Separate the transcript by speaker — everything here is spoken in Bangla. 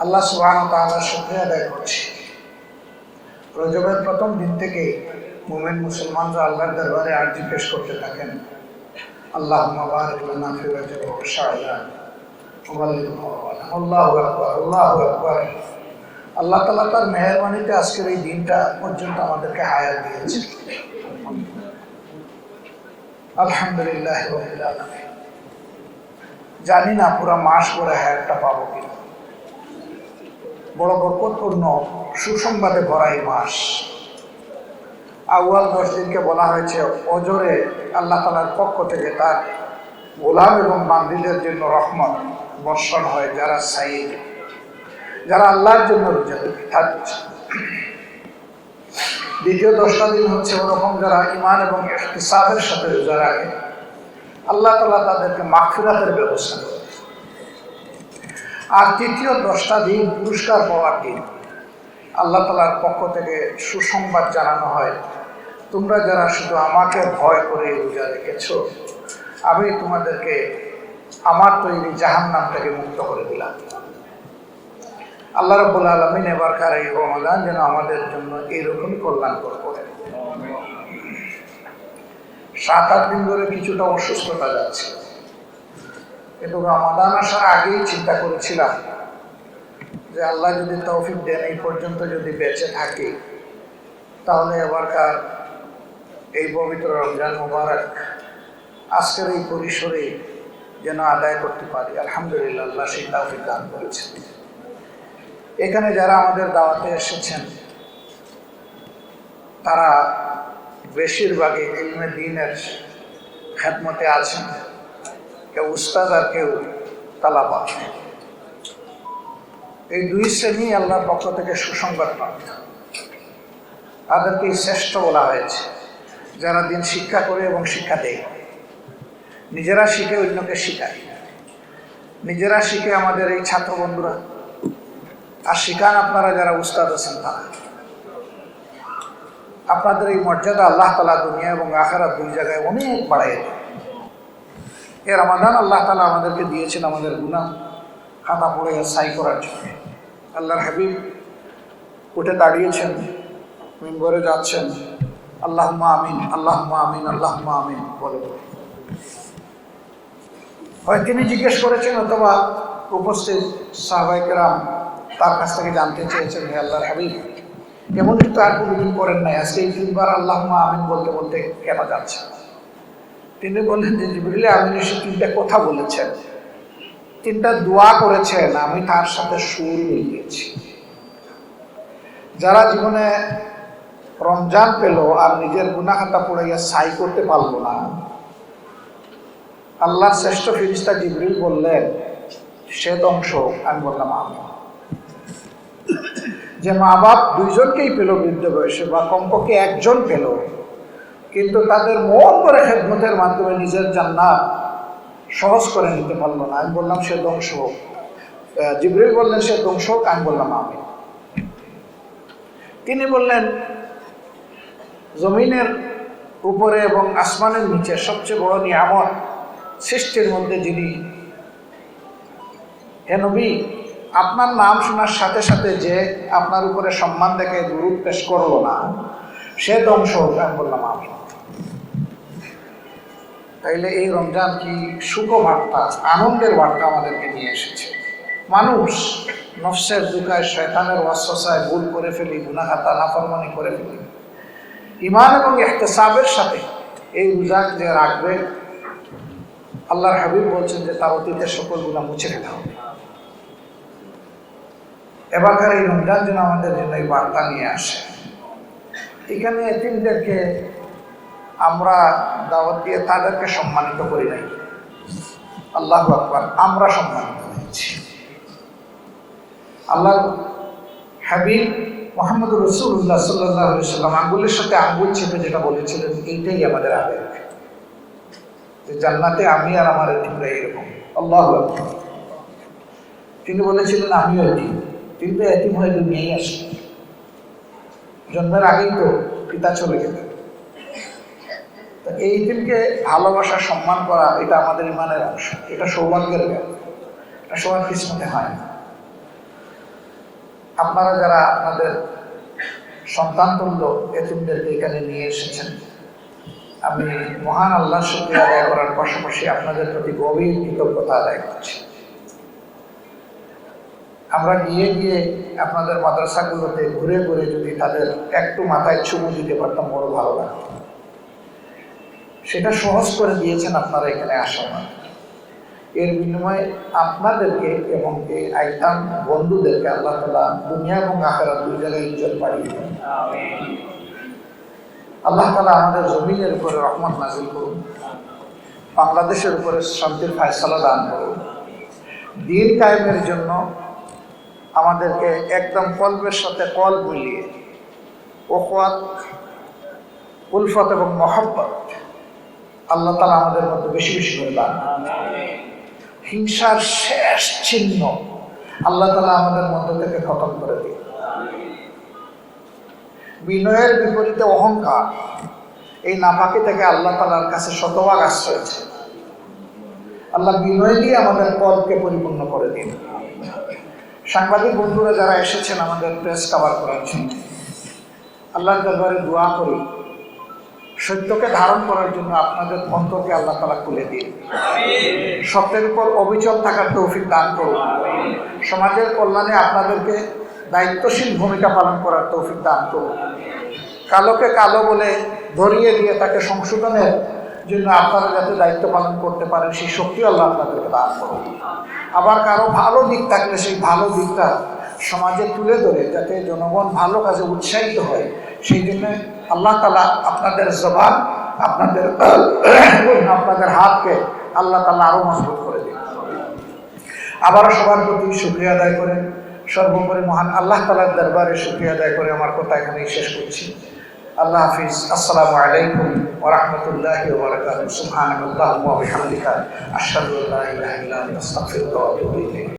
Speaker 1: আল্লাহ সুবহানাহু ওয়া তাআলার শুকরিয়া আদায় করছি। রজবের প্রথম দিন থেকে মুমিন মুসলমানরা আল্লাহর দরবারে আরজি পেশ করতে থাকেন, আল্লাহুম্মা বারিক লানা ফি রজব ওয়া শাবান ওয়া বাল্লিগনা রমাদান। আল্লাহু আকবার, আল্লাহু আকবার। আল্লাহ তাআলা তার মেহেরবানিতে আজকের এই দিনটা পর্যন্ত আমাদেরকে হায়াত দিয়েছে। আলহামদুলিল্লাহ রাব্বিল আলামিন। জানি না পুরো মাস পরে হায়াতটা পাবো কিনা। বড় বরকতপূর্ণ সুসংবাদে ভরা এই মাস। আউয়াল 10 দিনকে বলা হয়েছে অজরে আল্লাহ তাআলার পক্ষ থেকে তার গোলাম এবং বান্দীদের জন্য রহমত বর্ষণ হয়, যারা সাইয়্যিদ, যারা আল্লাহর জন্য রোজা থাকছে। দ্বিতীয় 10টা দিন হচ্ছে ওরকম যারা ঈমান এবং ইহতিসাবের সাথে রোজা রাখে, আল্লাহ তাআলা তাদেরকে মাগফিরাতের ব্যবস্থা করে। আর তৃতীয় 10টা দিন পুরস্কার পাওয়ার দিন। আল্লাহ তাআলার পক্ষ থেকে সুসংবাদ জানানো হয়, তোমরা যারা শুধু আমাকে ভয় করে রোজা রেখেছ, আমি তোমাদেরকে আমার তৈরি জাহান্নাম থেকে মুক্ত করে দিলাম। আল্লাহ রাব্বুল আলামিন এবারকার এই রমাদান যেন আমাদের জন্য এইরকমই কল্যাণকর করেন। 7-8 দিন ধরে কিছুটা অসুস্থতা যাচ্ছে, কিন্তু রমাদান আসার আগেই চিন্তা করেছিলাম যে আল্লাহ যদি তৌফিক দেন এই পর্যন্ত যদি বেঁচে থাকি, তাহলে এবারকার এই পবিত্র রমজান মুবারক আজকের এই পরিসরে যেন আদায় করতে পারি। আলহামদুলিল্লাহ, আল্লাহ সেই তৌফিক দান করেছেন। এখানে যারা আমাদের দাওয়াতে এসেছেন তারা বেশিরভাগই ইলমে দ্বীনের খেদমতে আছেন, কেউ উস্তাদ আর কেউ তালাবা। এই দুই শ্রেণী আল্লাহর পক্ষ থেকে সুসংবাদ প্রাপ্ত। তাদেরকে শ্রেষ্ঠ বলা হয়েছে, যারা দিন শিক্ষা করে এবং শিক্ষা দেয়, নিজেরা শিখে অন্যকে শিখায়, নিজেরা শিখে আমাদের এই ছাত্র বন্ধুরা, আর শিখান আপনারা যারা উস্তাদ আছেন তারা। আপনাদের এই মর্যাদা আল্লাহ তাআলা দুনিয়া এবং আখিরাত দুই জায়গায় অনেক বাড়ায় দেন। এর রমাদান আল্লাহ তাআলা আমাদেরকে দিয়েছেন আমাদের গুনাহ খাতা পড়ে ছাই করার জন্য। আল্লাহর হাবিব উঠে দাঁড়িয়েছেন, মিম্বরে যাচ্ছেন, আল্লাহুম্মা আমিন, আল্লাহুম্মা আমিন, আল্লাহুম্মা আমিন বলে। হয় তিনি জিজ্ঞেস করেছেন অথবা উপস্থিত সাহাবায়ে কেরাম তার কাছ থেকে জানতে চেয়েছেন, হে আল্লাহর হাবিব, এমন কিন্তু আর কোনোদিন করেন নাই, আজকে এই 3বার আল্লাহুম্মা আমিন বলতে বলতে কেন যাচ্ছে? তিনি বললেন যে জিবরিল আমিন এসে 3টা কথা বলেছেন, 3টা দোয়া করেছেন, আমি তার সাথে সুর মিলিয়েছি। যারা জীবনে রমজান পেল আর নিজের গুনাহ খাতা পড়াইয়া ছাই করতে পারলো না, আল্লাহর শ্রেষ্ঠ ফেরেশতা জিবরিল বললেন সে ধ্বংস। আমি বললাম আমি। যে মা বাপ দুইজনকেই পেল বৃদ্ধ বয়সে, বা কমপক্ষে একজন পেল, কিন্তু তাদের মন করে খেদমতের মাধ্যমে নিজের জান্নাত সহজ করে নিতে পারলো না, আমি বললাম সে ধ্বংস হোক। জিবরিল বললেন সে ধ্বংস হোক। আমি বললাম আমি। তিনি বললেন জমিনের উপরে এবং আসমানের নিচে সবচেয়ে বড় নিয়ামত সৃষ্টির মধ্যে যিনি, হে নবী, আপনার নাম শোনার সাথে সাথে যে আপনার উপরে সম্মান দেখে দুরূদ পেশ করলো না, সে ধ্বংস হোক। আমি বললাম আমি। তাইলে এই রমজান কি সুখবার্তা, আনন্দের বার্তা আমাদেরকে নিয়ে এসেছে। মানুষ নফসের দুঃখায়, শয়তানের ওয়াসওয়াসায় ভুল করে ফেলি, গুনাহ খাতা নাফরমানি করে ফেলি। ঈমান এবং ইহতিসাবের সাথে এই রোজা যে রাখবে, আল্লাহর হাবিব বলছেন যে তার অতীতের সকল গুনাহ মুছে ফেলা হবে। এবারকার এই রমজান যেন আমাদের জন্য এই বার্তা নিয়ে আসে। এখানে এতিমদেরকে আমরা দাওয়াত দিয়ে তাদেরকে সম্মানিত করি নাই, আল্লাহু আকবার, আমরা সম্মানিত হয়েছি। আল্লাহ হাবিব মুহাম্মদ রাসূলুল্লাহ সাল্লাল্লাহু আলাইহি ওয়াসাল্লাম আঙ্গুলের সাথে আঙ্গুল চেপে যেটা বলেছিলেন, এইটাই আমাদের আবেগ, যে জান্নাতে আমি আর আমার এতিমরা এরকম। আল্লাহু আকবার। তিনি বলেছিলেন আমিও এতিম, তিনি তো এতিম হয়ে দুনিয়ায় আসেন, জন্মের আগেই তো পিতা চলে গেলেন। এই এতিমকে ভালোবাসা, সম্মান করা, এটা আমাদের ঈমানের অংশ, এটা সৌভাগ্যের ব্যাপার, এটা সবার কিসমতে হয় না। আপনারা যারা আপনাদের সন্তান তুল্য এতিমদেরকে এখানে নিয়ে এসেছেন, আমি মহান আল্লাহর শুকরিয়া আদায় করার পাশাপাশি আপনাদের প্রতি গভীর কৃতজ্ঞতা আদায় করছি। আমরা গিয়ে গিয়ে আপনাদের মাদ্রাসাগুলোতে ঘুরে ঘুরে যদি তাদের একটু মাথায় চুমু দিতে পারতাম বড় ভালো লাগতো। সেটা সহজ করে দিয়েছেন আপনারা এখানে আসা না। এর বিনিময়ে আপনাদেরকে এবং এই আইতাম বন্ধুদেরকে আল্লাহ তাআলা দুনিয়া এবং আখিরাত দুই জায়গায় ইজ্জত বাড়িয়ে দেন। আল্লাহ তাআলা আমাদের জমিনের উপরে রহমত নাযিল করুন, বাংলাদেশের উপরে শান্তির ফায়সালা দান করুন। দ্বীন কায়েমের জন্য আমাদেরকে একদম কলবের সাথে কল মিলিয়ে ওখওয়াত, উলফত এবং মহব্বত আল্লাহ তাআলা আমাদের মধ্যে বেশি বেশি করে দান। হিংসার শেষ চিহ্ন আল্লাহ তাআলা আমাদের মধ্য থেকে খতম করে দিন। বিনয়ের বিপরীতে অহংকার, এই নাপাকি থেকে আল্লাহ তাআলার কাছে শতভাগ আশ্রয় আছে। আল্লাহ বিনয় দিয়ে আমাদের কলকে পরিপূর্ণ করে দিন। সাংবাদিক বন্ধুরা যারা এসেছেন আমাদের প্রেস কভার করার জন্য, আল্লাহর দরবারে দোয়া করি সত্যকে ধারণ করার জন্য আপনাদের অন্তরকে আল্লাহ তাআলা খুলে দিন। সত্যের উপর অবিচল থাকার তৌফিক দান করুন। সমাজের কল্যাণে আপনাদেরকে দায়িত্বশীল ভূমিকা পালন করার তৌফিক দান করুন। কালোকে কালো বলে ধরিয়ে দিয়ে তাকে সংশোধনের জন্য আপনারা যাতে দায়িত্ব পালন করতে পারেন সেই শক্তি আল্লাহ আপনাদেরকে দান করুন। আবার কারো ভালো দিক থাকলে সেই ভালো দিকটা সমাজে তুলে ধরে যাতে জনগণ ভালো কাজে উৎসাহিত হয়, সেই জন্য আল্লাহ তাআলা আপনাদের জবান, আপনাদের হাতকে আল্লাহ তাআলা আরো মজবুত করে দিন। আবার সবার প্রতি শুকরিয়া আদায় করেন। সর্বোপরি মহান আল্লাহ তাআলার দরবারে শুকরিয়া আদায় করে আমার কথা এখানেই শেষ করছি। আল্লাহ হাফিজ। আসসালামু আলাইকুম ওয়া রাহমাতুল্লাহি ওয়া বারাকাতুহু। সুবহানাল্লাহি ওয়া বিহামদিহি, আশহাদু আল্লা ইলাহা ইল্লা আনতা, আস্তাগফিরুকা ওয়া আতুবু ইলাইক।